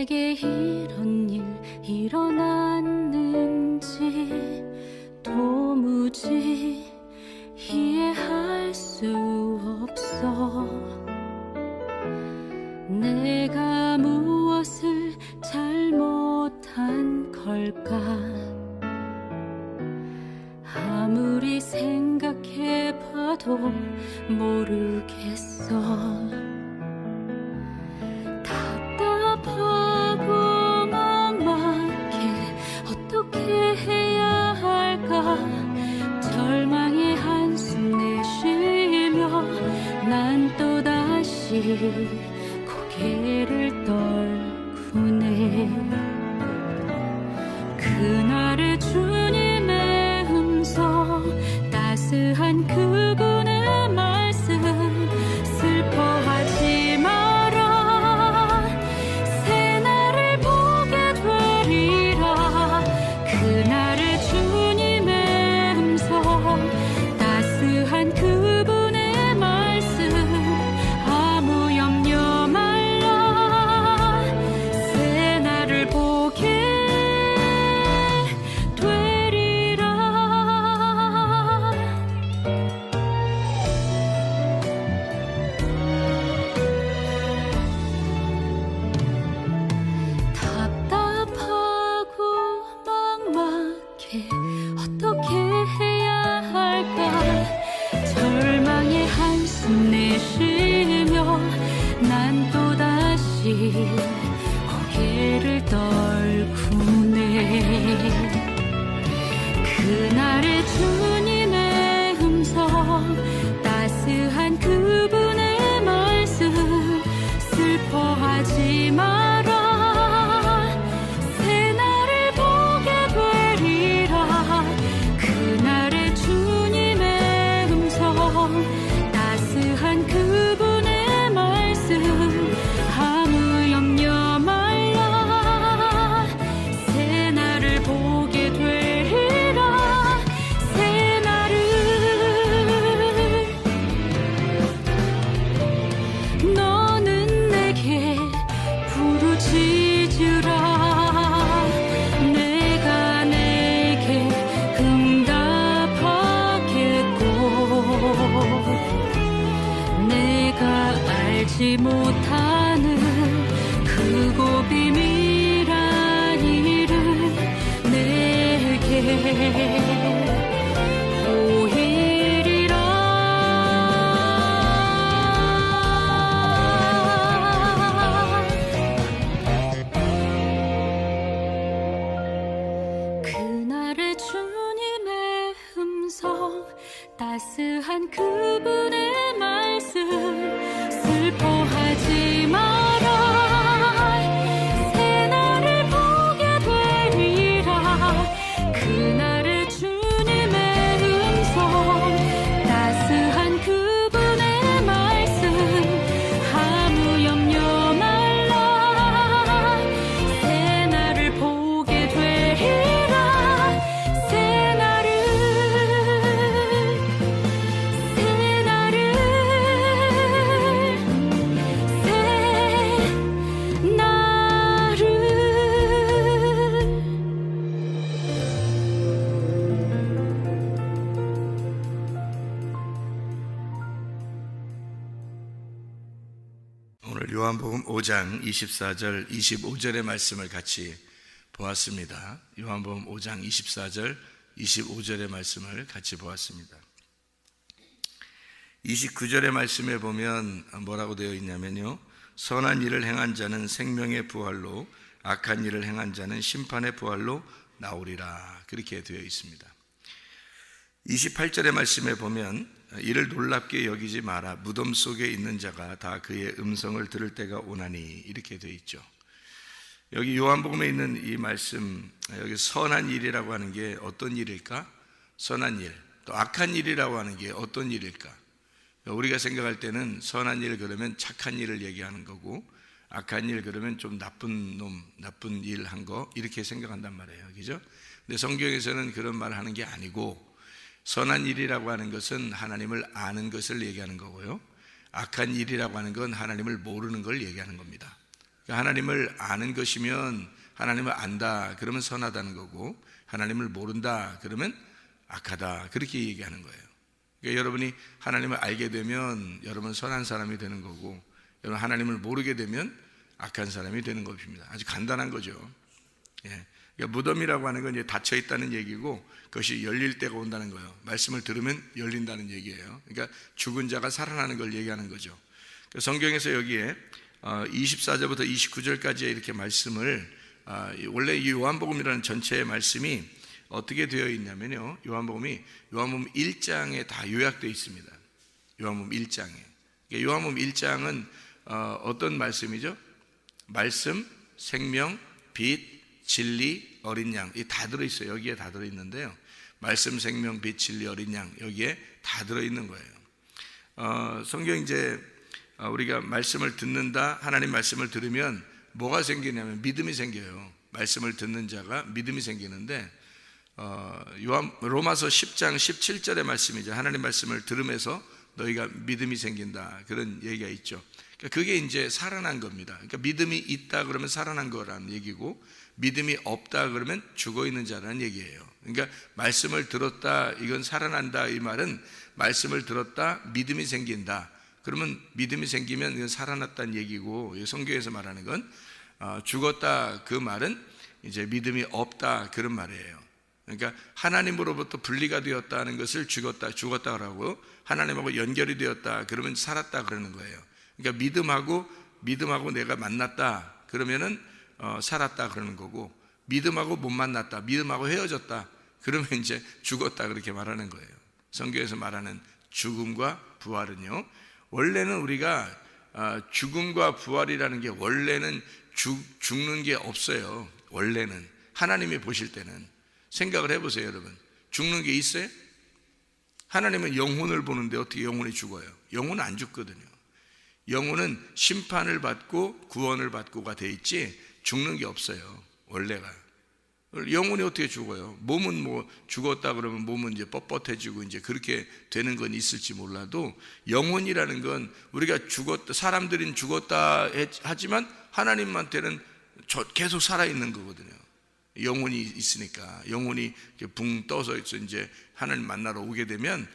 내게 이런 일 일어났는지 도무지 이해할 수 없어. 내가 무엇을 잘못한 걸까? 아무리 생각해봐도 모르겠어. 답답하고 막막해. 어떻게 해야 할까? 절망의 한숨 내쉬며 난 또다시 고개를 떨구네. 그날의 주님의 음성, 따스한 그분의 말씀, 슬퍼하지 마라, 새날을 보게 되리라. 그날의 주님의 음성, 따스한 그분의 말씀, 아무 염려 말라, 새날을 보게 어떻게 해야 할까? 절망의 한숨 내쉬며 난 또다시 고개를 떨구네. 그날의 주님의 음성, 따스한 그분의 말씀, 슬퍼하지 마라, 따스한 그분의 말씀, 아무 염려 말라, 새날을 보게 되리라. 새날을 너는 내게 부르짖으라. 내가 내게 내가 알지 못하는 크고 비밀한 일을 내게 보이리라. 그날의 주님의 음성, 따스한 그분의 말씀, 슬퍼하지 마라, 새날을 보게 되리라. 그날의 주님의 음성, 따스한 그분의 말씀, 아무 염려 말라, 새날을 보게 되리라. 새날을 오늘 요한복음 5장 24절 25절의 말씀을 같이 보았습니다. 요한복음 5장 24절 25절의 말씀을 같이 보았습니다. 29절의 말씀에 보면 뭐라고 되어 있냐면요, 선한 일을 행한 자는 생명의 부활로, 악한 일을 행한 자는 심판의 부활로 나오리라, 그렇게 되어 있습니다. 28절의 말씀에 보면 이를 놀랍게 여기지 마라, 무덤 속에 있는 자가 다 그의 음성을 들을 때가 오나니, 이렇게 되어 있죠. 여기 요한복음에 있는 이 말씀, 여기 선한 일이라고 하는 게 어떤 일일까? 선한 일. 또 악한 일이라고 하는 게 어떤 일일까? 우리가 생각할 때는 선한 일 그러면 착한 일을 얘기하는 거고, 악한 일 그러면 좀 나쁜 놈, 나쁜 일 한 거, 이렇게 생각한단 말이에요. 그죠? 근데 성경에서는 그런 말을 하는 게 아니고, 선한 일이라고 하는 것은 하나님을 아는 것을 얘기하는 거고요, 악한 일이라고 하는 건 하나님을 모르는 걸 얘기하는 겁니다. 그러니까 하나님을 아는 것이면 하나님을 안다 그러면 선하다는 거고, 하나님을 모른다 그러면 악하다 그렇게 얘기하는 거예요. 그러니까 여러분이 하나님을 알게 되면 여러분 선한 사람이 되는 거고, 여러분 하나님을 모르게 되면 악한 사람이 되는 것입니다. 아주 간단한 거죠. 예. 그러니까 무덤이라고 하는 건 이제 닫혀 있다는 얘기고, 그것이 열릴 때가 온다는 거예요. 말씀을 들으면 열린다는 얘기예요. 그러니까 죽은 자가 살아나는 걸 얘기하는 거죠. 성경에서 여기에 24절부터 29절까지 이렇게 말씀을, 원래 이 요한복음이라는 전체의 말씀이 어떻게 되어 있냐면요, 요한복음 1장에 다 요약되어 있습니다. 요한복음 1장에. 그러니까 요한복음 1장은 어떤 말씀이죠? 말씀, 생명, 빛, 진리, 어린 양, 이 다 들어있어요. 여기에 다 들어있는데요, 말씀, 생명, 빛, 진리, 어린 양, 여기에 다 들어있는 거예요. 성경 이제 우리가 말씀을 듣는다, 하나님 말씀을 들으면 뭐가 생기냐면 믿음이 생겨요. 말씀을 듣는 자가 믿음이 생기는데, 로마서 10장 17절의 말씀이죠. 하나님 말씀을 들으면서 너희가 믿음이 생긴다, 그런 얘기가 있죠. 그러니까 그게 이제 살아난 겁니다. 그러니까 믿음이 있다 그러면 살아난 거라는 얘기고, 믿음이 없다 그러면 죽어 있는 자라는 얘기예요. 그러니까 말씀을 들었다, 이건 살아난다, 이 말은 말씀을 들었다, 믿음이 생긴다, 그러면 믿음이 생기면 이건 살아났다는 얘기고, 성경에서 말하는 건 죽었다, 그 말은 이제 믿음이 없다, 그런 말이에요. 그러니까 하나님으로부터 분리가 되었다는 것을 죽었다라고, 하나님하고 연결이 되었다 그러면 살았다 그러는 거예요. 그러니까 믿음하고 내가 만났다 그러면은 살았다 그러는 거고, 믿음하고 못 만났다, 믿음하고 헤어졌다 그러면 이제 죽었다 그렇게 말하는 거예요. 성경에서 말하는 죽음과 부활은요, 원래는 우리가 죽음과 부활이라는 게 원래는 죽는 게 없어요. 원래는 하나님이 보실 때는 생각을 해보세요. 여러분, 죽는 게 있어요? 하나님은 영혼을 보는데 어떻게 영혼이 죽어요? 영혼은 안 죽거든요. 영혼은 심판을 받고 구원을 받고가 돼 있지 죽는 게 없어요. 원래가. 영혼이 어떻게 죽어요? 몸은 뭐 죽었다 그러면 몸은 이제 뻣뻣해지고 이제 그렇게 되는 건 있을지 몰라도, 영혼이라는 건 우리가 사람들은 죽었다 하지만 하나님한테는 계속 살아있는 거거든요. 영혼이 있으니까. 영혼이 붕 떠서 이제 하나님 만나러 오게 되면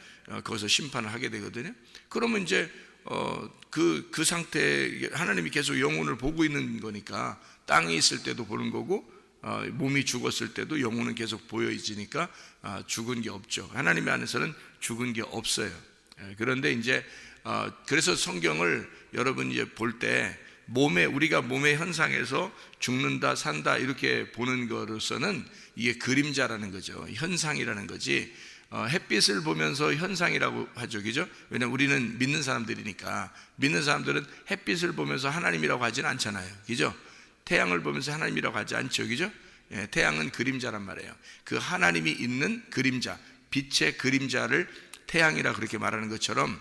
거기서 심판을 하게 되거든요. 그러면 이제 그 상태, 하나님이 계속 영혼을 보고 있는 거니까, 땅에 있을 때도 보는 거고 몸이 죽었을 때도 영혼은 계속 보여 있으니까 죽은 게 없죠. 하나님 안에서는 죽은 게 없어요. 그런데 이제 그래서 성경을 여러분 이제 볼 때 우리가 몸의 현상에서 죽는다 산다 이렇게 보는 거로서는 이게 그림자라는 거죠. 현상이라는 거지, 햇빛을 보면서 현상이라고 하죠. 그죠? 왜냐하면 우리는 믿는 사람들이니까. 믿는 사람들은 햇빛을 보면서 하나님이라고 하지는 않잖아요. 그죠? 태양을 보면서 하나님이라고 하지 않죠. 그죠? 예, 태양은 그림자란 말이에요. 그 하나님이 있는 그림자, 빛의 그림자를 태양이라 그렇게 말하는 것처럼,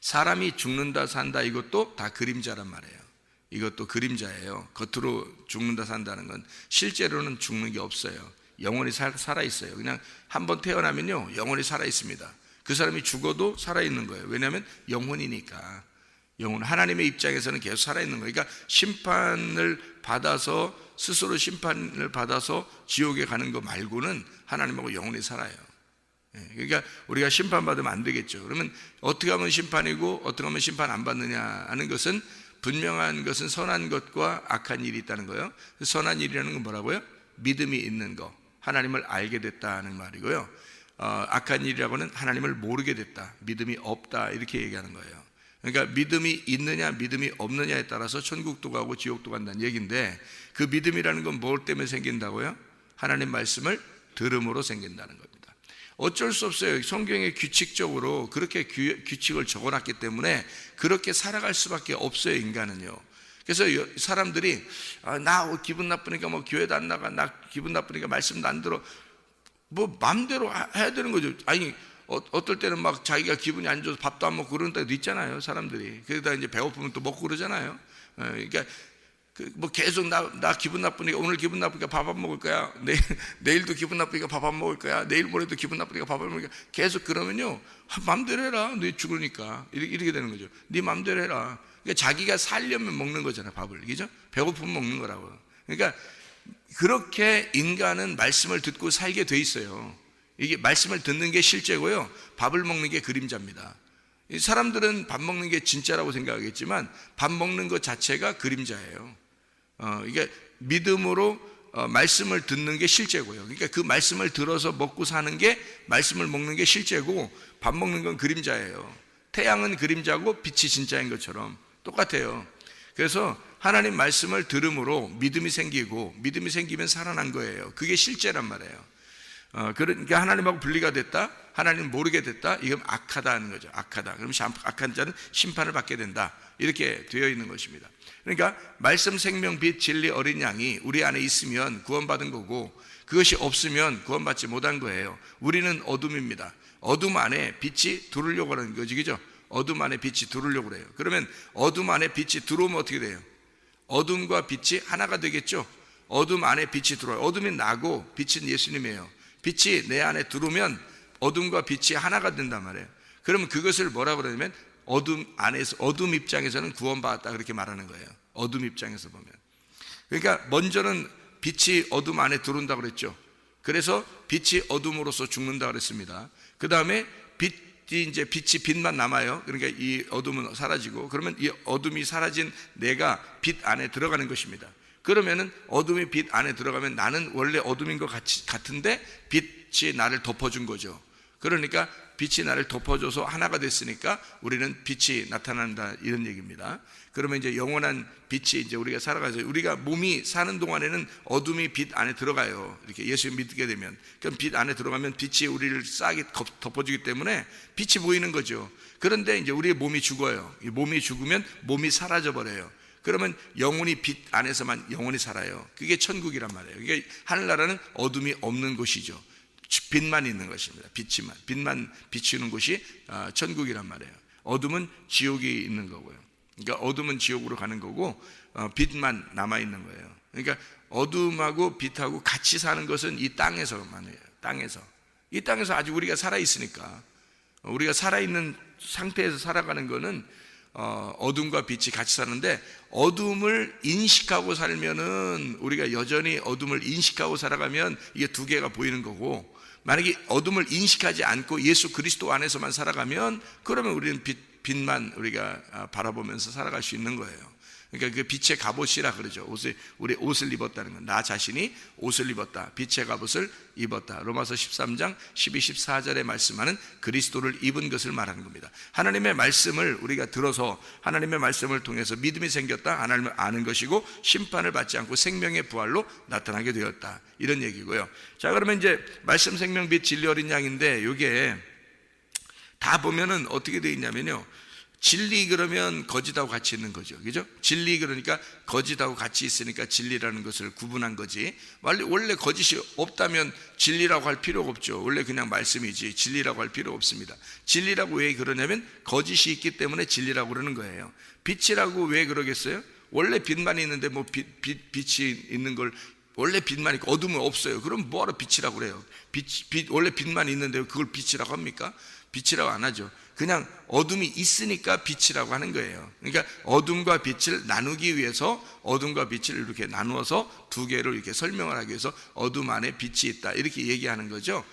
사람이 죽는다 산다 이것도 다 그림자란 말이에요. 이것도 그림자예요. 겉으로 죽는다 산다는 건 실제로는 죽는 게 없어요. 영혼이 살아있어요. 그냥 한번 태어나면요, 영혼이 살아있습니다. 그 사람이 죽어도 살아있는 거예요. 왜냐하면 영혼이니까. 영혼, 하나님의 입장에서는 계속 살아있는 거예요. 그러니까 심판을 받아서, 스스로 심판을 받아서 지옥에 가는 거 말고는 하나님하고 영혼이 살아요. 그러니까 우리가 심판받으면 안 되겠죠. 그러면 어떻게 하면 심판이고 어떻게 하면 심판 안 받느냐 하는 것은, 분명한 것은 선한 것과 악한 일이 있다는 거예요. 선한 일이라는 건 뭐라고요? 믿음이 있는 거, 하나님을 알게 됐다는 말이고요. 악한 일이라고는 하나님을 모르게 됐다, 믿음이 없다, 이렇게 얘기하는 거예요. 그러니까 믿음이 있느냐 믿음이 없느냐에 따라서 천국도 가고 지옥도 간다는 얘기인데, 그 믿음이라는 건 뭘 때문에 생긴다고요? 하나님 말씀을 들음으로 생긴다는 겁니다. 어쩔 수 없어요. 성경에 규칙적으로 그렇게 규칙을 적어놨기 때문에 그렇게 살아갈 수밖에 없어요, 인간은요. 그래서 사람들이 나 기분 나쁘니까 뭐 교회도 안 나가, 나 기분 나쁘니까 말씀도 안 들어, 뭐 마음대로 해야 되는 거죠. 아니, 어떨 때는 막 자기가 기분이 안 좋아서 밥도 안 먹고 그러는 때도 있잖아요, 사람들이. 그러다 이제 배고프면 또 먹고 그러잖아요. 그러니까 뭐 계속 나 기분 나쁘니까 오늘 기분 나쁘니까 밥 안 먹을 거야. 내일도 기분 나쁘니까 밥 안 먹을 거야. 내일 모레도 기분 나쁘니까 밥 안 먹을 거야. 계속 그러면요, 맘대로 해라. 너 죽으니까 이렇게 되는 거죠. 네 맘대로 해라. 그러니까 자기가 살려면 먹는 거잖아, 밥을. 그죠? 배고프면 먹는 거라고. 그러니까 그렇게 인간은 말씀을 듣고 살게 돼 있어요. 이게 말씀을 듣는 게 실제고요, 밥을 먹는 게 그림자입니다. 사람들은 밥 먹는 게 진짜라고 생각하겠지만 밥 먹는 것 자체가 그림자예요. 이게 믿음으로 말씀을 듣는 게 실제고요. 그러니까 그 말씀을 들어서 먹고 사는 게, 말씀을 먹는 게 실제고 밥 먹는 건 그림자예요. 태양은 그림자고 빛이 진짜인 것처럼 똑같아요. 그래서 하나님 말씀을 들음으로 믿음이 생기고, 믿음이 생기면 살아난 거예요. 그게 실제란 말이에요. 그러니까 하나님하고 분리가 됐다, 하나님 모르게 됐다, 이건 악하다 하는 거죠. 악하다. 그럼 악한 자는 심판을 받게 된다, 이렇게 되어 있는 것입니다. 그러니까 말씀, 생명, 빛, 진리, 어린 양이 우리 안에 있으면 구원받은 거고, 그것이 없으면 구원받지 못한 거예요. 우리는 어둠입니다. 어둠 안에 빛이 들어오려고 하는 거지, 그죠? 어둠 안에 빛이 들어오려고 그래요. 그러면 어둠 안에 빛이 들어오면 어떻게 돼요? 어둠과 빛이 하나가 되겠죠. 어둠 안에 빛이 들어와요. 어둠이 나고 빛은 예수님이에요. 빛이 내 안에 들어오면 어둠과 빛이 하나가 된단 말이에요. 그러면 그것을 뭐라고 그러냐면, 어둠 안에서, 어둠 입장에서는 구원받았다, 그렇게 말하는 거예요. 어둠 입장에서 보면. 그러니까 먼저는 빛이 어둠 안에 들어온다고 그랬죠. 그래서 빛이 어둠으로서 죽는다 그랬습니다. 그 다음에 이제 빛이 빛만 남아요. 그러니까 이 어둠은 사라지고, 그러면 이 어둠이 사라진 내가 빛 안에 들어가는 것입니다. 그러면은 어둠이 빛 안에 들어가면 나는 원래 어둠인 것 같은데 빛이 나를 덮어준 거죠. 그러니까 빛이 나를 덮어줘서 하나가 됐으니까 우리는 빛이 나타난다, 이런 얘기입니다. 그러면 이제 영원한 빛이 이제 우리가 살아가서, 우리가 몸이 사는 동안에는 어둠이 빛 안에 들어가요. 이렇게 예수 믿게 되면. 그럼 빛 안에 들어가면 빛이 우리를 싹이 덮어주기 때문에 빛이 보이는 거죠. 그런데 이제 우리의 몸이 죽어요. 이 몸이 죽으면 몸이 사라져 버려요. 그러면 영혼이 빛 안에서만 영원히 살아요. 그게 천국이란 말이에요. 그러니까 하늘나라는 어둠이 없는 곳이죠. 빛만 있는 것입니다. 빛만 비추는 곳이 천국이란 말이에요. 어둠은 지옥이 있는 거고요. 그러니까 어둠은 지옥으로 가는 거고, 빛만 남아 있는 거예요. 그러니까 어둠하고 빛하고 같이 사는 것은 이 땅에서만 해요. 이 땅에서 아직 우리가 살아 있으니까, 우리가 살아 있는 상태에서 살아가는 거는 어둠과 빛이 같이 사는데, 어둠을 인식하고 살면은, 우리가 여전히 어둠을 인식하고 살아가면 이게 두 개가 보이는 거고, 만약에 어둠을 인식하지 않고 예수 그리스도 안에서만 살아가면, 그러면 우리는 빛만 우리가 바라보면서 살아갈 수 있는 거예요. 그러니까 그 빛의 갑옷이라 그러죠. 우리 옷을 입었다는 건, 나 자신이 옷을 입었다, 빛의 갑옷을 입었다. 로마서 13장 12, 14절에 말씀하는 그리스도를 입은 것을 말하는 겁니다. 하나님의 말씀을 우리가 들어서, 하나님의 말씀을 통해서 믿음이 생겼다, 하나님을 아는 것이고, 심판을 받지 않고 생명의 부활로 나타나게 되었다, 이런 얘기고요. 자, 그러면 이제 말씀, 생명, 빛, 진리, 어린 양인데, 이게 다 보면은 어떻게 되어 있냐면요, 진리 그러면 거짓하고 같이 있는 거죠. 그죠? 진리 그러니까 거짓하고 같이 있으니까 진리라는 것을 구분한 거지. 원래 거짓이 없다면 진리라고 할 필요가 없죠. 원래 그냥 말씀이지 진리라고 할 필요 없습니다. 진리라고 왜 그러냐면 거짓이 있기 때문에 진리라고 그러는 거예요. 빛이라고 왜 그러겠어요? 원래 빛만 있는데 뭐 빛이 있는 걸, 원래 빛만 있고 어둠은 없어요. 그럼 뭐하러 빛이라고 그래요? 원래 빛만 있는데 그걸 빛이라고 합니까? 빛이라고 안 하죠. 그냥 어둠이 있으니까 빛이라고 하는 거예요. 그러니까 어둠과 빛을 나누기 위해서, 어둠과 빛을 이렇게 나누어서 두 개를 이렇게 설명을 하기 위해서 어둠 안에 빛이 있다, 이렇게 얘기하는 거죠.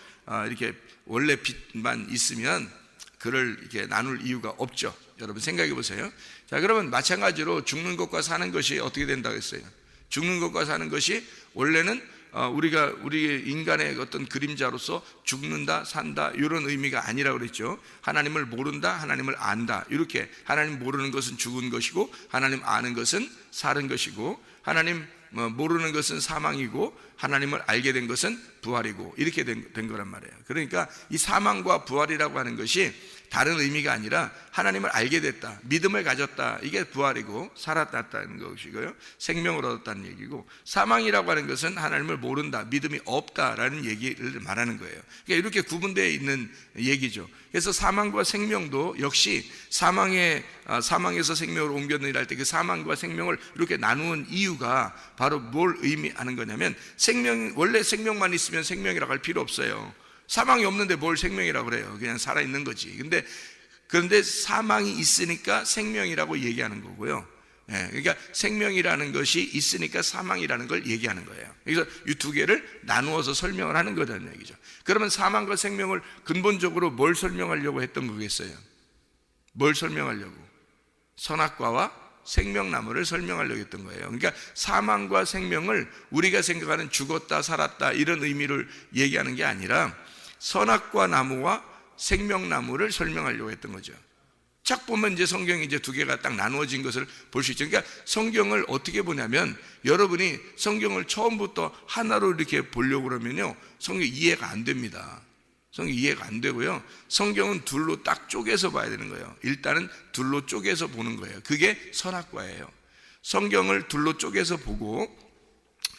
이렇게 원래 빛만 있으면 그를 이렇게 나눌 이유가 없죠. 여러분 생각해 보세요. 자, 그러면 마찬가지로 죽는 것과 사는 것이 어떻게 된다고 했어요? 죽는 것과 사는 것이 원래는 우리 인간의 어떤 그림자로서 죽는다, 산다, 이런 의미가 아니라고 그랬죠. 하나님을 모른다, 하나님을 안다, 이렇게. 하나님 모르는 것은 죽은 것이고, 하나님 아는 것은 사는 것이고, 하나님 모르는 것은 사망이고, 하나님을 알게 된 것은 부활이고, 이렇게 된 거란 말이에요. 그러니까 이 사망과 부활이라고 하는 것이 다른 의미가 아니라 하나님을 알게 됐다, 믿음을 가졌다, 이게 부활이고 살았다는 것이고요, 생명을 얻었다는 얘기고, 사망이라고 하는 것은 하나님을 모른다, 믿음이 없다라는 얘기를 말하는 거예요. 그러니까 이렇게 구분되어 있는 얘기죠. 그래서 사망과 생명도 역시 사망에서 생명으로 옮겼느니라 할 때 그 사망과 생명을 이렇게 나누는 이유가 바로 뭘 의미하는 거냐면, 원래 생명만 있으면 생명이라고 할 필요 없어요. 사망이 없는데 뭘 생명이라고 그래요? 그냥 살아있는 거지. 그런데 사망이 있으니까 생명이라고 얘기하는 거고요. 그러니까 생명이라는 것이 있으니까 사망이라는 걸 얘기하는 거예요. 그래서 이 두 개를 나누어서 설명을 하는 거라는 얘기죠. 그러면 사망과 생명을 근본적으로 뭘 설명하려고 했던 거겠어요? 뭘 설명하려고? 선악과와 생명나무를 설명하려고 했던 거예요. 그러니까 사망과 생명을 우리가 생각하는 죽었다 살았다 이런 의미를 얘기하는 게 아니라 선악과 나무와 생명나무를 설명하려고 했던 거죠. 쫙 보면 이제 성경이 이제 두 개가 딱 나누어진 것을 볼 수 있죠. 그러니까 성경을 어떻게 보냐면, 여러분이 성경을 처음부터 하나로 이렇게 보려고 그러면요, 성경 이해가 안 됩니다. 성경 이해가 안 되고요, 성경은 둘로 딱 쪼개서 봐야 되는 거예요. 일단은 둘로 쪼개서 보는 거예요. 그게 선악과예요. 성경을 둘로 쪼개서 보고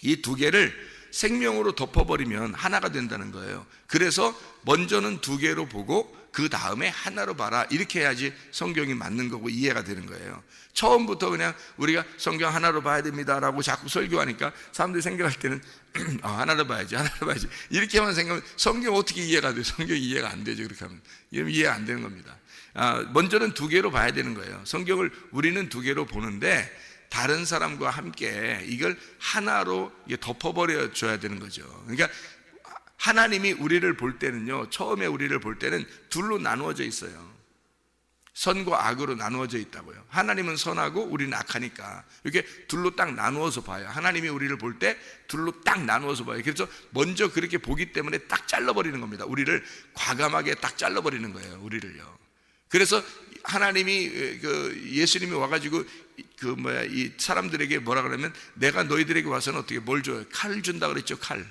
이 두 개를 생명으로 덮어버리면 하나가 된다는 거예요. 그래서 먼저는 두 개로 보고 그 다음에 하나로 봐라, 이렇게 해야지 성경이 맞는 거고 이해가 되는 거예요. 처음부터 그냥 우리가 성경 하나로 봐야 됩니다 라고 자꾸 설교하니까 사람들이 생각할 때는 하나로 봐야지 이렇게만 생각하면 성경 어떻게 이해가 돼요? 성경이 이해가 안 되죠. 그렇게 하면 이해가 안 되는 겁니다. 먼저는 두 개로 봐야 되는 거예요. 성경을 우리는 두 개로 보는데 다른 사람과 함께 이걸 하나로 덮어버려 줘야 되는 거죠. 그러니까 하나님이 우리를 볼 때는요, 처음에 우리를 볼 때는 둘로 나누어져 있어요. 선과 악으로 나누어져 있다고요. 하나님은 선하고 우리는 악하니까 이렇게 둘로 딱 나누어서 봐요. 하나님이 우리를 볼 때 둘로 딱 나누어서 봐요. 그래서 먼저 그렇게 보기 때문에 딱 잘라버리는 겁니다. 우리를 과감하게 딱 잘라버리는 거예요, 우리를요. 그래서 하나님이 예수님이 와가지고 이 사람들에게 뭐라 그러면, 내가 너희들에게 와서는 어떻게 뭘 줘요? 칼을 준다 그랬죠. 칼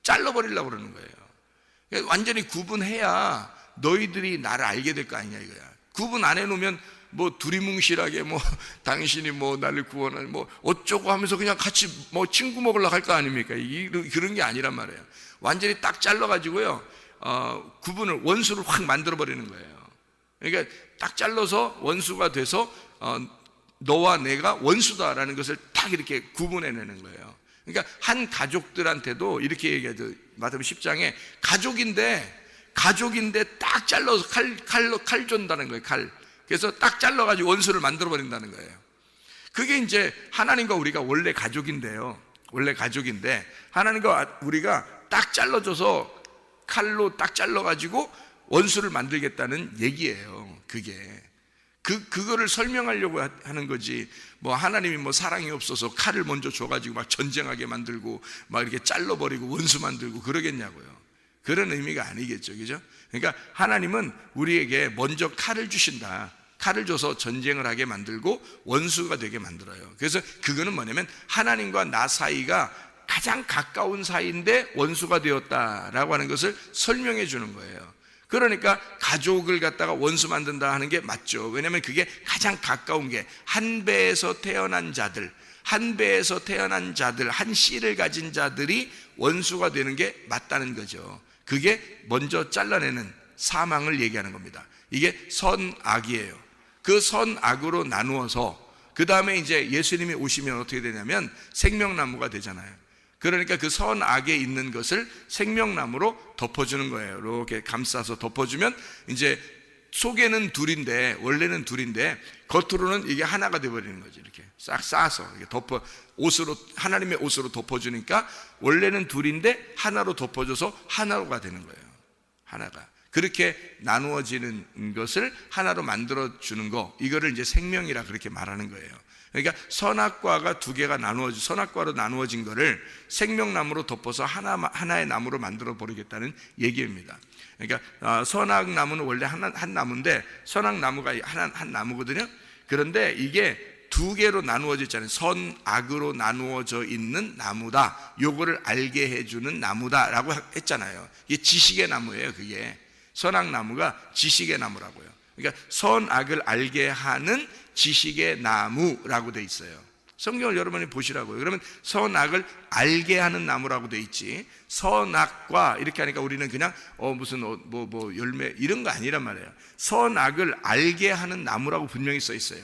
잘라버리려고 그러는 거예요. 완전히 구분해야 너희들이 나를 알게 될 거 아니냐 이거야. 구분 안 해놓으면 뭐 두리뭉실하게 당신이 나를 구원할 어쩌고 하면서 그냥 같이 친구 먹으려고 할 거 아닙니까? 그런 게 아니란 말이에요. 완전히 딱 잘라가지고요, 구분을, 원수를 확 만들어버리는 거예요. 그러니까 딱 잘라서 원수가 돼서 너와 내가 원수다라는 것을 딱 이렇게 구분해내는 거예요. 그러니까 한 가족들한테도 이렇게 얘기하죠. 마태복음 10장에 가족인데 딱 잘라서 칼 준다는 거예요. 칼. 그래서 딱 잘라가지고 원수를 만들어버린다는 거예요. 그게 이제 하나님과 우리가 원래 가족인데요. 원래 가족인데 하나님과 우리가 딱 잘라줘서 칼로 딱 잘라가지고 원수를 만들겠다는 얘기예요. 그거를 설명하려고 하는 거지. 하나님이 사랑이 없어서 칼을 먼저 줘가지고 막 전쟁하게 만들고 막 이렇게 잘라버리고 원수 만들고 그러겠냐고요. 그런 의미가 아니겠죠. 그죠? 그러니까 하나님은 우리에게 먼저 칼을 주신다. 칼을 줘서 전쟁을 하게 만들고 원수가 되게 만들어요. 그래서 그거는 뭐냐면 하나님과 나 사이가 가장 가까운 사이인데 원수가 되었다라고 하는 것을 설명해 주는 거예요. 그러니까 가족을 갖다가 원수 만든다 하는 게 맞죠. 왜냐하면 그게 가장 가까운 게 한 배에서 태어난 자들, 한 씨를 가진 자들이 원수가 되는 게 맞다는 거죠. 그게 먼저 잘라내는 사망을 얘기하는 겁니다. 이게 선악이에요. 그 선악으로 나누어서 그 다음에 이제 예수님이 오시면 어떻게 되냐면 생명나무가 되잖아요. 그러니까 그 선악에 있는 것을 생명나무로 덮어주는 거예요. 이렇게 감싸서 덮어주면 이제 속에는 둘인데, 원래는 둘인데 겉으로는 이게 하나가 되어버리는 거죠. 이렇게 싹 싸서 이렇게 하나님의 옷으로 덮어주니까 원래는 둘인데 하나로 덮어줘서 하나가 되는 거예요. 하나가. 그렇게 나누어지는 것을 하나로 만들어주는 거, 이거를 이제 생명이라 그렇게 말하는 거예요. 그러니까 선악과가 두 개가 선악과로 나누어진 거를 생명나무로 덮어서 하나의 나무로 만들어 버리겠다는 얘기입니다. 그러니까 선악나무는 원래 한 나무인데 선악나무가 한 나무거든요. 그런데 이게 두 개로 나누어져 있잖아요. 선악으로 나누어져 있는 나무다, 요거를 알게 해주는 나무다라고 했잖아요. 이게 지식의 나무예요. 그게 선악나무가 지식의 나무라고요. 그러니까 선악을 알게 하는 지식의 나무라고 돼 있어요. 성경을 여러분이 보시라고요. 그러면 선악을 알게 하는 나무라고 돼 있지, 선악과 이렇게 하니까 우리는 그냥 무슨 뭐 열매 이런 거 아니란 말이에요. 선악을 알게 하는 나무라고 분명히 써 있어요.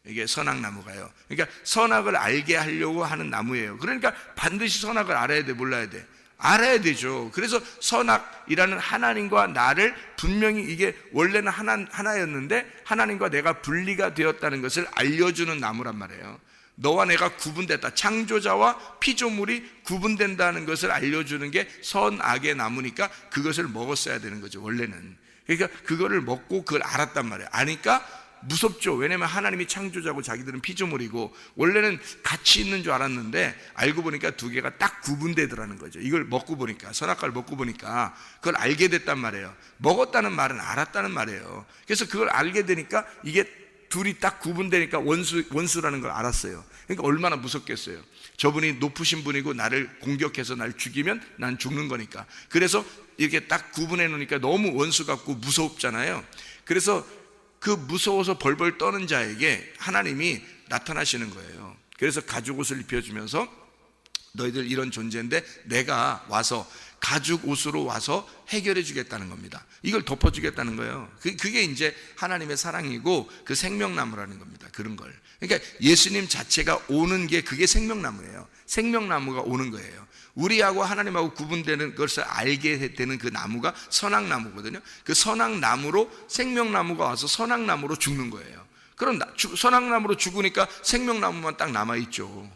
이게 선악나무가요. 그러니까 선악을 알게 하려고 하는 나무예요. 그러니까 반드시 선악을 알아야 돼, 몰라야 돼? 알아야 되죠. 그래서 선악이라는 하나님과 나를 분명히, 이게 원래는 하나였는데 하나님과 내가 분리가 되었다는 것을 알려주는 나무란 말이에요. 너와 내가 구분됐다, 창조자와 피조물이 구분된다는 것을 알려주는 게 선악의 나무니까 그것을 먹었어야 되는 거죠, 원래는. 그러니까 그거를 먹고 그걸 알았단 말이에요. 아니까 무섭죠. 왜냐면 하나님이 창조자고 자기들은 피조물이고, 원래는 같이 있는 줄 알았는데 알고 보니까 두 개가 딱 구분되더라는 거죠. 이걸 먹고 보니까, 선악과를 먹고 보니까 그걸 알게 됐단 말이에요. 먹었다는 말은 알았다는 말이에요. 그래서 그걸 알게 되니까 이게 둘이 딱 구분되니까 원수라는 걸 알았어요. 그러니까 얼마나 무섭겠어요. 저분이 높으신 분이고 나를 공격해서 날 죽이면 난 죽는 거니까. 그래서 이렇게 딱 구분해 놓으니까 너무 원수 같고 무섭잖아요. 그래서 그 무서워서 벌벌 떠는 자에게 하나님이 나타나시는 거예요. 그래서 가죽 옷을 입혀주면서 너희들 이런 존재인데 내가 와서 가죽 옷으로 와서 해결해 주겠다는 겁니다. 이걸 덮어주겠다는 거예요. 그게 이제 하나님의 사랑이고 그 생명나무라는 겁니다. 그런 걸. 그러니까 예수님 자체가 오는 게 그게 생명나무예요. 생명나무가 오는 거예요. 우리하고 하나님하고 구분되는 것을 알게 되는 그 나무가 선악나무거든요. 그 선악나무로 생명나무가 와서 선악나무로 죽는 거예요. 그럼 선악나무로 죽으니까 생명나무만 딱 남아있죠.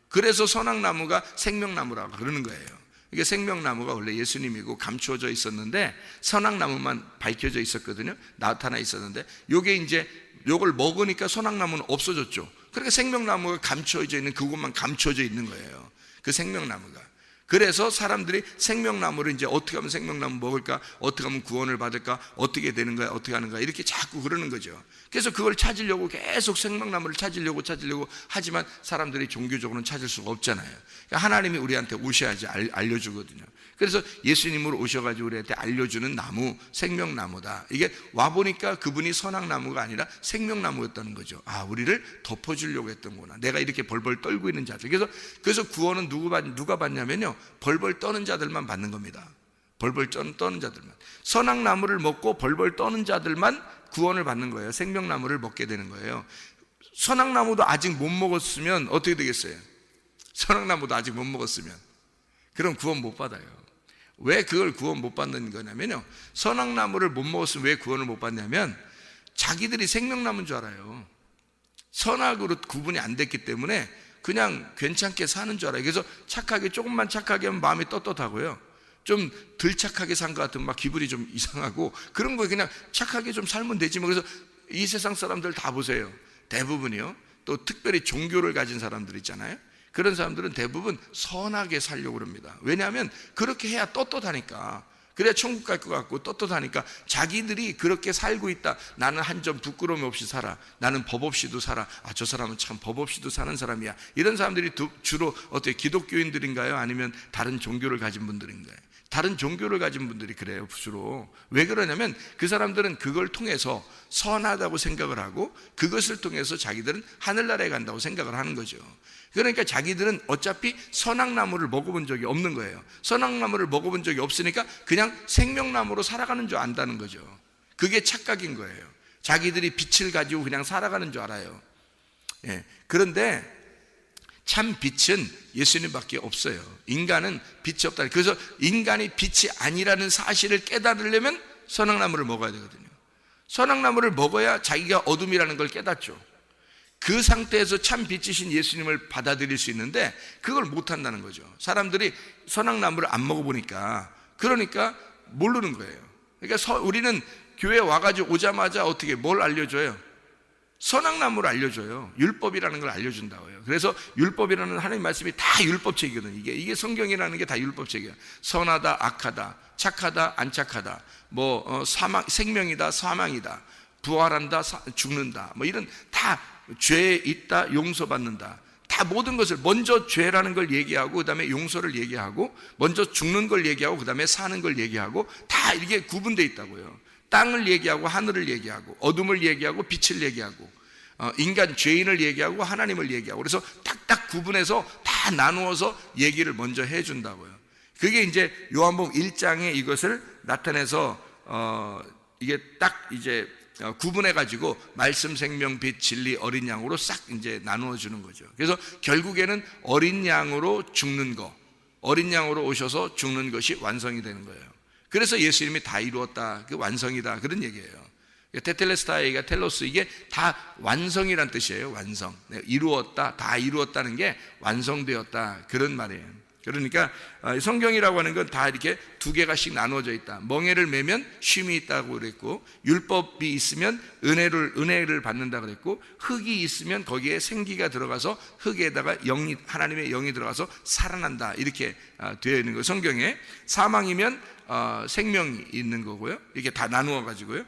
그래서 선악나무가 생명나무라고 그러는 거예요. 이게 생명나무가 원래 예수님이고 감추어져 있었는데 선악나무만 밝혀져 있었거든요. 나타나 있었는데 요게 이제 요걸 먹으니까 선악나무는 없어졌죠. 그러니까 생명나무가 감추어져 있는 그곳만 감추어져 있는 거예요. 그 생명나무가. 그래서 사람들이 생명나무를 이제 어떻게 하면 생명나무 먹을까? 어떻게 하면 구원을 받을까? 어떻게 되는 거야? 어떻게 하는 거야? 이렇게 자꾸 그러는 거죠. 그래서 그걸 찾으려고 계속 생명나무를 찾으려고 하지만 사람들이 종교적으로는 찾을 수가 없잖아요. 그러니까 하나님이 우리한테 오셔야지 알려주거든요. 그래서 예수님으로 오셔가지고 우리한테 알려주는 나무, 생명나무다. 이게 와보니까 그분이 선악나무가 아니라 생명나무였다는 거죠. 아, 우리를 덮어주려고 했던구나. 내가 이렇게 벌벌 떨고 있는 자들. 그래서 구원은 누가 받냐면요, 벌벌 떠는 자들만 받는 겁니다. 벌벌 떠는 자들만. 선악나무를 먹고 벌벌 떠는 자들만 구원을 받는 거예요. 생명나무를 먹게 되는 거예요. 선악나무도 아직 못 먹었으면 어떻게 되겠어요? 선악나무도 아직 못 먹었으면 그럼 구원 못 받아요. 왜 그걸 구원 못 받는 거냐면요, 선악나무를 못 먹었으면 왜 구원을 못 받냐면 자기들이 생명나무인 줄 알아요. 선악으로 구분이 안 됐기 때문에 그냥 괜찮게 사는 줄 알아요. 그래서 조금만 착하게 하면 마음이 떳떳하고요, 좀 덜 착하게 산 것 같으면 막 기분이 좀 이상하고 그런 거에 그냥 착하게 좀 살면 되지 뭐. 그래서 이 세상 사람들 다 보세요. 대부분이요, 또 특별히 종교를 가진 사람들 있잖아요. 그런 사람들은 대부분 선하게 살려고 합니다. 왜냐하면 그렇게 해야 떳떳하니까. 그래야 천국 갈 것 같고 떳떳하니까 자기들이 그렇게 살고 있다. 나는 한 점 부끄러움 없이 살아. 나는 법 없이도 살아. 아, 저 사람은 참 법 없이도 사는 사람이야. 이런 사람들이 주로 어떻게 기독교인들인가요? 아니면 다른 종교를 가진 분들인가요? 다른 종교를 가진 분들이 그래요, 주로. 왜 그러냐면 그 사람들은 그걸 통해서 선하다고 생각을 하고 그것을 통해서 자기들은 하늘나라에 간다고 생각을 하는 거죠. 그러니까 자기들은 어차피 선악나무를 먹어본 적이 없는 거예요. 선악나무를 먹어본 적이 없으니까 그냥 생명나무로 살아가는 줄 안다는 거죠. 그게 착각인 거예요. 자기들이 빛을 가지고 그냥 살아가는 줄 알아요. 예. 그런데 참 빛은 예수님밖에 없어요. 인간은 빛이 없다. 그래서 인간이 빛이 아니라는 사실을 깨달으려면 선악나무를 먹어야 되거든요. 선악나무를 먹어야 자기가 어둠이라는 걸 깨닫죠. 그 상태에서 참 빛이신 예수님을 받아들일 수 있는데 그걸 못한다는 거죠. 사람들이 선악나무를 안 먹어보니까, 그러니까 모르는 거예요. 그러니까 우리는 교회 와가지고 오자마자 어떻게 뭘 알려줘요? 선악나무를 알려줘요. 율법이라는 걸 알려준다고요. 그래서 율법이라는 하나님 말씀이 다 율법책이거든요. 이게 성경이라는 게 다 율법책이에요. 선하다, 악하다, 착하다, 안 착하다, 생명이다, 사망이다, 부활한다, 죽는다, 이런 다 죄에 있다, 용서받는다, 다 다 모든 것을 먼저 죄라는 걸 얘기하고 그다음에 용서를 얘기하고 먼저 죽는 걸 얘기하고 그다음에 사는 걸 얘기하고 다 이게 구분되어 있다고요. 땅을 얘기하고 하늘을 얘기하고 어둠을 얘기하고 빛을 얘기하고 인간 죄인을 얘기하고 하나님을 얘기하고 그래서 딱딱 구분해서 다 나누어서 얘기를 먼저 해준다고요. 그게 이제 요한복음 1장에 이것을 나타내서 이게 딱 이제 구분해 가지고 말씀, 생명, 빛, 진리, 어린 양으로 싹 이제 나누어 주는 거죠. 그래서 결국에는 어린 양으로 죽는 거, 어린 양으로 오셔서 죽는 것이 완성이 되는 거예요. 그래서 예수님이 다 이루었다, 그 완성이다 그런 얘기예요. 테텔레스타이가 텔로스, 이게 다 완성이란 뜻이에요. 완성, 이루었다, 다 이루었다는 게 완성되었다 그런 말이에요. 그러니까 성경이라고 하는 건 다 이렇게 두 개가씩 나누어져 있다. 멍에를 매면 쉼이 있다고 그랬고, 율법이 있으면 은혜를 받는다 그랬고, 흙이 있으면 거기에 생기가 들어가서 흙에다가 하나님의 영이 들어가서 살아난다 이렇게 되어 있는 거예요. 성경에 사망이면 생명이 있는 거고요. 이렇게 다 나누어 가지고요.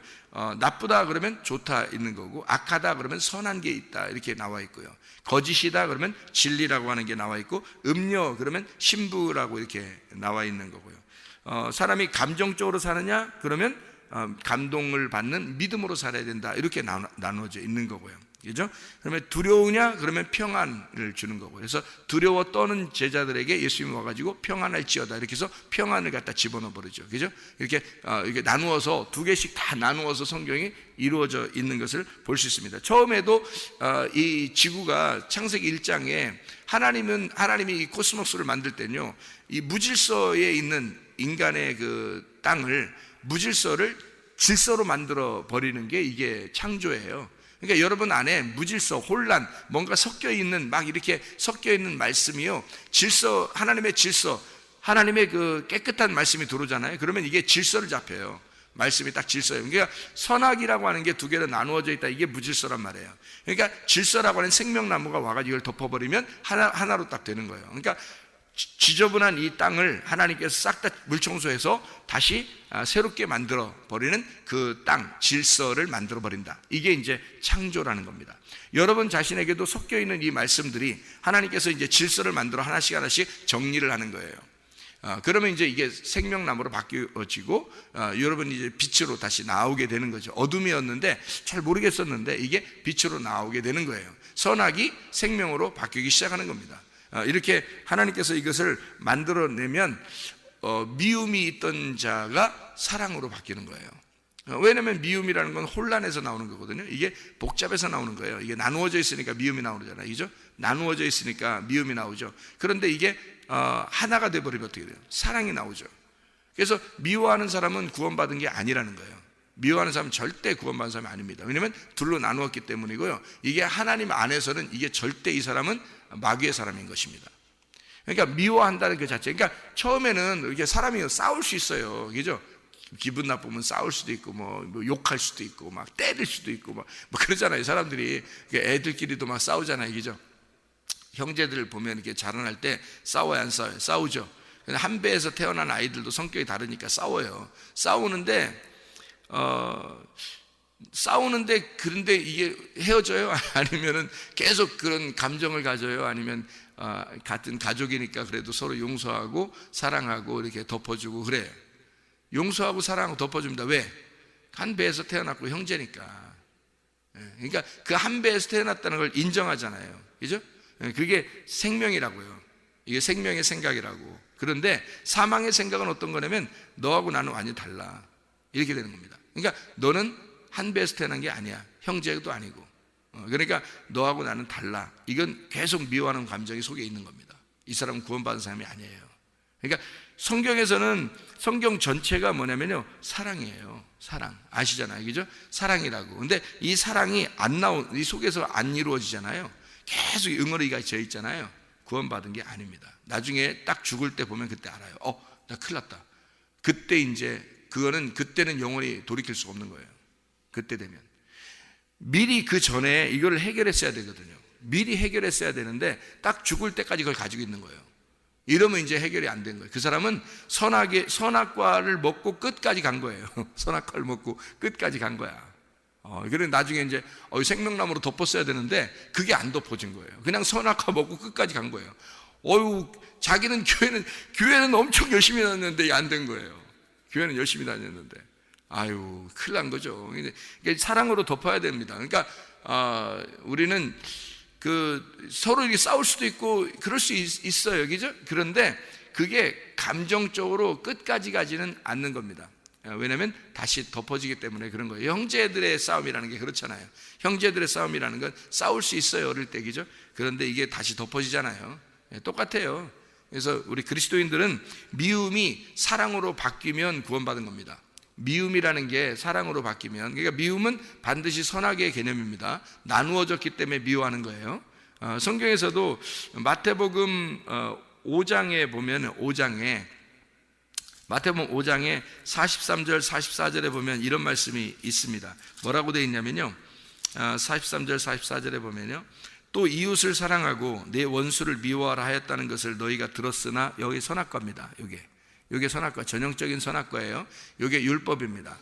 나쁘다 그러면 좋다 있는 거고, 악하다 그러면 선한 게 있다 이렇게 나와 있고요. 거짓이다 그러면 진리라고 하는 게 나와 있고, 음녀 그러면 신부라고 이렇게 나와 있는 거고요. 사람이 감정적으로 사느냐 그러면 감동을 받는 믿음으로 살아야 된다 이렇게 나누어져 있는 거고요. 그죠? 그러면 두려우냐 그러면 평안을 주는 거고, 그래서 두려워 떠는 제자들에게 예수님이 와가지고 평안할지어다 이렇게 해서 평안을 갖다 집어넣어 버리죠. 그죠? 이렇게 나누어서 두 개씩 다 나누어서 성경이 이루어져 있는 것을 볼 수 있습니다. 처음에도 이 지구가 창세기 1장에 하나님이 이 코스모스를 만들 때는요, 이 무질서에 있는 인간의 그 땅을 무질서를 질서로 만들어 버리는 게 이게 창조예요. 그러니까 여러분 안에 무질서, 혼란, 뭔가 섞여 있는, 막 이렇게 섞여 있는 말씀이요, 질서, 하나님의 질서, 하나님의 그 깨끗한 말씀이 들어오잖아요. 그러면 이게 질서를 잡혀요. 말씀이 딱 질서예요. 그러니까 선악이라고 하는 게 두 개로 나누어져 있다, 이게 무질서란 말이에요. 그러니까 질서라고 하는 생명나무가 와가지고 이걸 덮어버리면 하나로 딱 되는 거예요. 그러니까 지저분한 이 땅을 하나님께서 싹 다 물청소해서 다시 새롭게 만들어 버리는 그 땅, 질서를 만들어 버린다. 이게 이제 창조라는 겁니다. 여러분 자신에게도 섞여 있는 이 말씀들이 하나님께서 이제 질서를 만들어 하나씩 정리를 하는 거예요. 그러면 이제 이게 생명나무로 바뀌어지고, 여러분이 이제 빛으로 다시 나오게 되는 거죠. 어둠이었는데 잘 모르겠었는데 이게 빛으로 나오게 되는 거예요. 선악이 생명으로 바뀌기 시작하는 겁니다. 이렇게 하나님께서 이것을 만들어내면 미움이 있던 자가 사랑으로 바뀌는 거예요. 왜냐하면 미움이라는 건 혼란에서 나오는 거거든요. 이게 복잡해서 나오는 거예요. 이게 나누어져 있으니까 미움이 나오잖아요. 그죠? 나누어져 있으니까 미움이 나오죠. 그런데 이게 하나가 돼버리면 어떻게 돼요? 사랑이 나오죠. 그래서 미워하는 사람은 구원받은 게 아니라는 거예요. 미워하는 사람은 절대 구원받은 사람이 아닙니다. 왜냐하면 둘로 나누었기 때문이고요. 이게 하나님 안에서는 이게 절대 이 사람은 마귀의 사람인 것입니다. 그러니까 미워한다는 그 자체, 그러니까 처음에는 이렇게 사람이 싸울 수 있어요. 그죠? 기분 나쁘면 싸울 수도 있고, 뭐 욕할 수도 있고, 막 때릴 수도 있고, 뭐 그러잖아요. 사람들이 애들끼리도 막 싸우잖아요. 그죠? 형제들 보면 이렇게 자라날 때 싸워야 안 싸워요? 싸우죠. 한 배에서 태어난 아이들도 성격이 다르니까 싸워요. 싸우는데 그런데 이게 헤어져요? 아니면은 계속 그런 감정을 가져요? 아니면 같은 가족이니까 그래도 서로 용서하고 사랑하고 이렇게 덮어주고 그래요? 용서하고 사랑하고 덮어줍니다. 왜? 한 배에서 태어났고 형제니까. 그러니까 그 한 배에서 태어났다는 걸 인정하잖아요. 그죠? 그게 생명이라고요. 이게 생명의 생각이라고. 그런데 사망의 생각은 어떤 거냐면 너하고 나는 완전히 달라, 이렇게 되는 겁니다. 그러니까 너는 한 배에서 태어난 게 아니야. 형제도 아니고. 그러니까 너하고 나는 달라. 이건 계속 미워하는 감정이 속에 있는 겁니다. 이 사람은 구원받은 사람이 아니에요. 그러니까 성경에서는 성경 전체가 뭐냐면요, 사랑이에요. 사랑. 아시잖아요. 그죠? 사랑이라고. 근데 이 사랑이 이 속에서 안 이루어지잖아요. 계속 응어리가 져 있잖아요. 구원받은 게 아닙니다. 나중에 딱 죽을 때 보면 그때 알아요. 나 큰일 났다. 그때는 영원히 돌이킬 수 없는 거예요. 그때 되면. 미리 그 전에 이걸 해결했어야 되거든요. 미리 해결했어야 되는데 딱 죽을 때까지 그걸 가지고 있는 거예요. 이러면 이제 해결이 안 된 거예요. 그 사람은 선악과를 먹고 끝까지 간 거예요. 선악과를 먹고 끝까지 간 거야. 그래 나중에 이제 생명나무로 덮었어야 되는데 그게 안 덮어진 거예요. 그냥 선악과 먹고 끝까지 간 거예요. 자기는 교회는 엄청 열심히 다녔는데 안 된 거예요. 교회는 열심히 다녔는데 큰일 난 거죠. 그러니까 사랑으로 덮어야 됩니다. 그러니까 우리는 서로 이렇게 싸울 수도 있고 그럴 수 있어요, 그죠? 그런데 그게 감정적으로 끝까지 가지는 않는 겁니다. 왜냐하면 다시 덮어지기 때문에 그런 거예요. 형제들의 싸움이라는 게 그렇잖아요. 형제들의 싸움이라는 건 싸울 수 있어요, 어릴 때, 그죠? 그런데 이게 다시 덮어지잖아요. 똑같아요. 그래서 우리 그리스도인들은 미움이 사랑으로 바뀌면 구원받은 겁니다. 미움이라는 게 사랑으로 바뀌면, 그러니까 미움은 반드시 선악의 개념입니다. 나누어졌기 때문에 미워하는 거예요. 성경에서도 마태복음 5장에 보면 마태복음 5장에 43절 44절에 보면 이런 말씀이 있습니다. 뭐라고 되어 있냐면요, 43절 44절에 보면요, 또 이웃을 사랑하고 내 원수를 미워하라 하였다는 것을 너희가 들었으나, 여기 선악과입니다. 이게 선악과, 전형적인 선악과예요. 이게 율법입니다.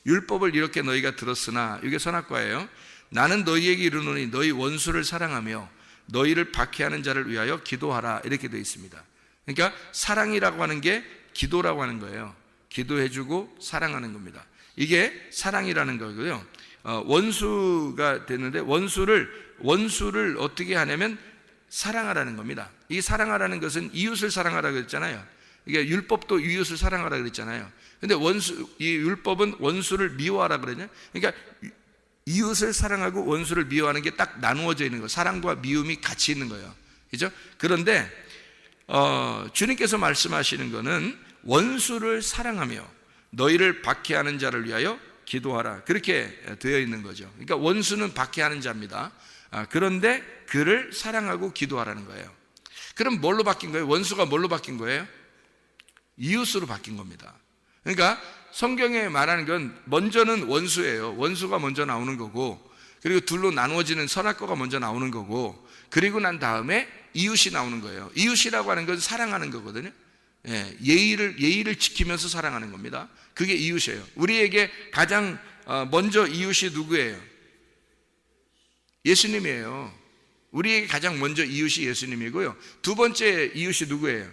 율법을 이렇게 너희가 들었으나, 이게 선악과예요. 나는 너희에게 이르노니 너희 원수를 사랑하며 너희를 박해하는 자를 위하여 기도하라, 이렇게 되어 있습니다. 그러니까 사랑이라고 하는 게 기도라고 하는 거예요. 기도해주고 사랑하는 겁니다. 이게 사랑이라는 거고요. 원수가 되는데 원수를 어떻게 하냐면 사랑하라는 겁니다. 이 사랑하라는 것은 이웃을 사랑하라 그랬잖아요. 이게 율법도 이웃을 사랑하라 그랬잖아요. 근데 이 율법은 원수를 미워하라 그러냐? 그러니까 이웃을 사랑하고 원수를 미워하는 게 딱 나누어져 있는 거예요. 사랑과 미움이 같이 있는 거예요. 그죠? 그런데 주님께서 말씀하시는 거는 원수를 사랑하며 너희를 박해하는 자를 위하여 기도하라, 그렇게 되어 있는 거죠. 그러니까 원수는 박해하는 자입니다. 그런데 그를 사랑하고 기도하라는 거예요. 그럼 뭘로 바뀐 거예요? 원수가 뭘로 바뀐 거예요? 이웃으로 바뀐 겁니다. 그러니까 성경에 말하는 건 먼저는 원수예요. 원수가 먼저 나오는 거고, 그리고 둘로 나누어지는 선악과가 먼저 나오는 거고, 그리고 난 다음에 이웃이 나오는 거예요. 이웃이라고 하는 건 사랑하는 거거든요. 예의를 지키면서 사랑하는 겁니다. 그게 이웃이에요. 우리에게 가장 먼저 이웃이 누구예요? 예수님이에요. 우리에게 가장 먼저 이웃이 예수님이고요. 두 번째 이웃이 누구예요?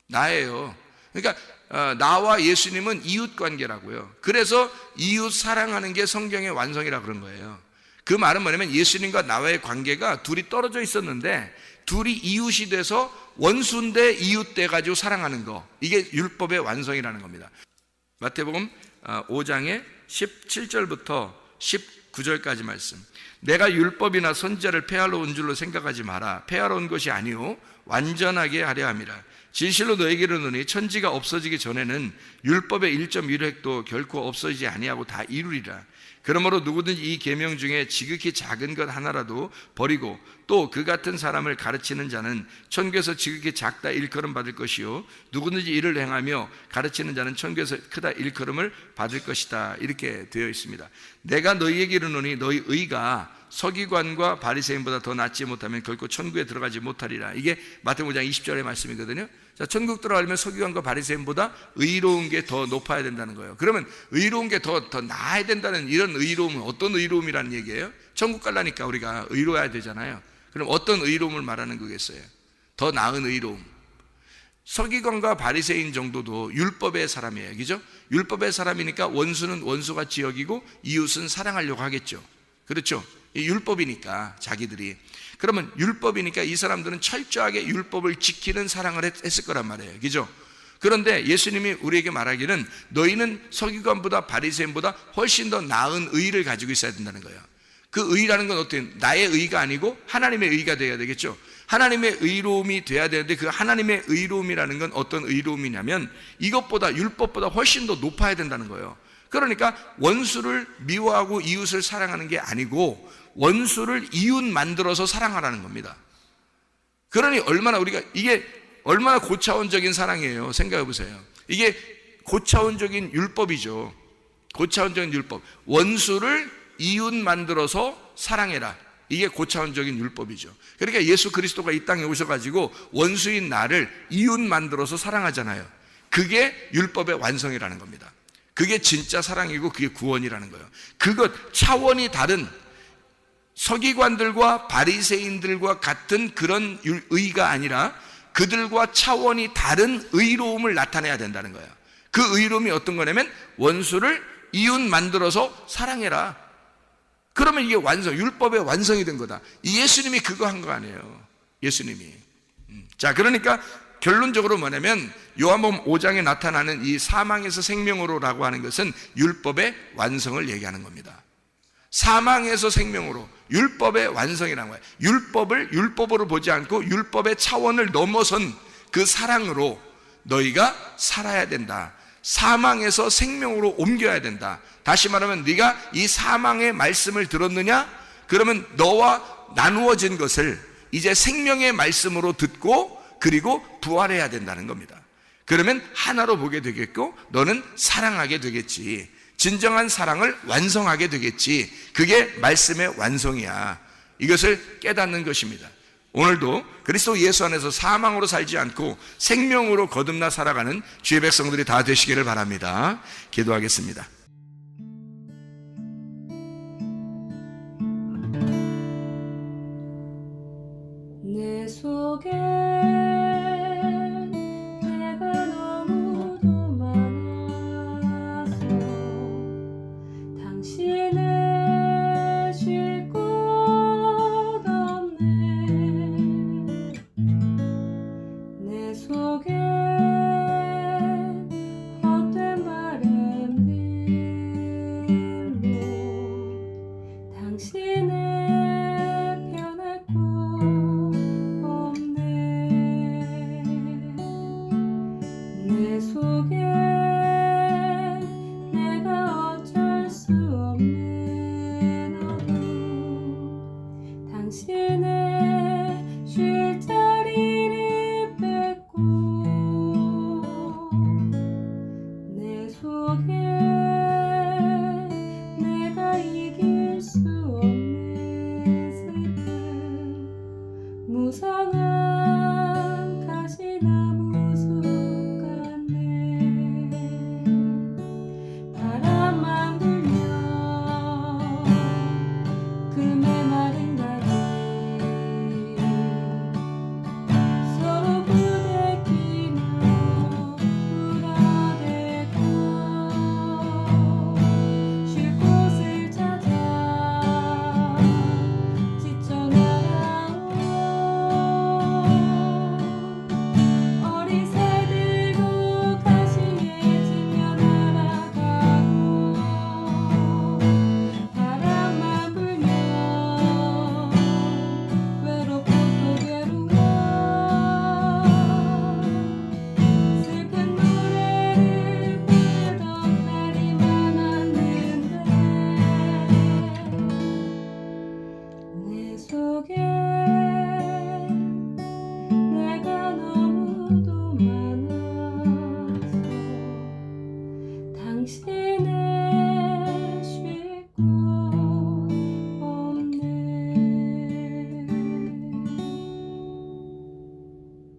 나예요. 그러니까 나와 예수님은 이웃 관계라고요. 그래서 이웃 사랑하는 게 성경의 완성이라 그런 거예요. 그 말은 뭐냐면 예수님과 나와의 관계가 둘이 떨어져 있었는데 둘이 이웃이 돼서 원수인데 이웃 돼 가지고 사랑하는 거, 이게 율법의 완성이라는 겁니다. 마태복음 5장의 17절부터 19절까지 말씀. 내가 율법이나 선지자를 폐하러 온 줄로 생각하지 마라. 폐하러 온 것이 아니오 완전하게 하려 함이라. 진실로 너에게 이르노니 천지가 없어지기 전에는 율법의 1.1획도 결코 없어지지 아니하고 다 이루리라. 그러므로 누구든지 이 계명 중에 지극히 작은 것 하나라도 버리고 또 그 같은 사람을 가르치는 자는 천국에서 지극히 작다 일컬음 받을 것이요 누구든지 이를 행하며 가르치는 자는 천국에서 크다 일컬음을 받을 것이다, 이렇게 되어 있습니다. 내가 너희에게 이르노니 너희 의가 서기관과 바리새인보다 더 낫지 못하면 결코 천국에 들어가지 못하리라. 이게 마태복음 5장 20절의 말씀이거든요. 자, 천국 들어가려면 서기관과 바리새인보다 의로운 게 더 높아야 된다는 거예요. 그러면 의로운 게 더 나아야 된다는 이런 의로움은 어떤 의로움이라는 얘기예요? 천국 가려니까 우리가 의로워야 되잖아요. 그럼 어떤 의로움을 말하는 거겠어요? 더 나은 의로움. 서기관과 바리새인 정도도 율법의 사람이에요. 그죠? 율법의 사람이니까 원수는 원수같이 여기고 이웃은 사랑하려고 하겠죠. 그렇죠? 이 율법이니까 자기들이. 그러면 율법이니까 이 사람들은 철저하게 율법을 지키는 사랑을 했을 거란 말이에요. 그죠? 그런데 예수님이 우리에게 말하기는 너희는 서기관보다 바리새인보다 훨씬 더 나은 의를 가지고 있어야 된다는 거예요. 그 의라는 건 어때요? 나의 의가 아니고 하나님의 의가 되어야 되겠죠. 하나님의 의로움이 돼야 되는데 그 하나님의 의로움이라는 건 어떤 의로움이냐면 이것보다 율법보다 훨씬 더 높아야 된다는 거예요. 그러니까 원수를 미워하고 이웃을 사랑하는 게 아니고 원수를 이웃 만들어서 사랑하라는 겁니다. 그러니 이게 얼마나 고차원적인 사랑이에요. 생각해 보세요. 이게 고차원적인 율법이죠. 고차원적인 율법. 원수를 이웃 만들어서 사랑해라. 이게 고차원적인 율법이죠. 그러니까 예수 그리스도가 이 땅에 오셔가지고 원수인 나를 이웃 만들어서 사랑하잖아요. 그게 율법의 완성이라는 겁니다. 그게 진짜 사랑이고 그게 구원이라는 거예요. 그것 차원이 다른 서기관들과 바리새인들과 같은 그런 의가 아니라 그들과 차원이 다른 의로움을 나타내야 된다는 거예요. 그 의로움이 어떤 거냐면 원수를 이웃 만들어서 사랑해라. 그러면 이게 율법의 완성이 된 거다. 이 예수님이 그거 한 거 아니에요. 예수님이. 자, 그러니까 결론적으로 뭐냐면 요한복음 5장에 나타나는 이 사망에서 생명으로라고 하는 것은 율법의 완성을 얘기하는 겁니다. 사망에서 생명으로, 율법의 완성이라는 거예요. 율법을 율법으로 보지 않고 율법의 차원을 넘어선 그 사랑으로 너희가 살아야 된다. 사망에서 생명으로 옮겨야 된다. 다시 말하면 네가 이 사망의 말씀을 들었느냐? 그러면 너와 나누어진 것을 이제 생명의 말씀으로 듣고 그리고 부활해야 된다는 겁니다. 그러면 하나로 보게 되겠고 너는 사랑하게 되겠지. 진정한 사랑을 완성하게 되겠지. 그게 말씀의 완성이야. 이것을 깨닫는 것입니다. 오늘도 그리스도 예수 안에서 사망으로 살지 않고 생명으로 거듭나 살아가는 주의 백성들이 다 되시기를 바랍니다. 기도하겠습니다.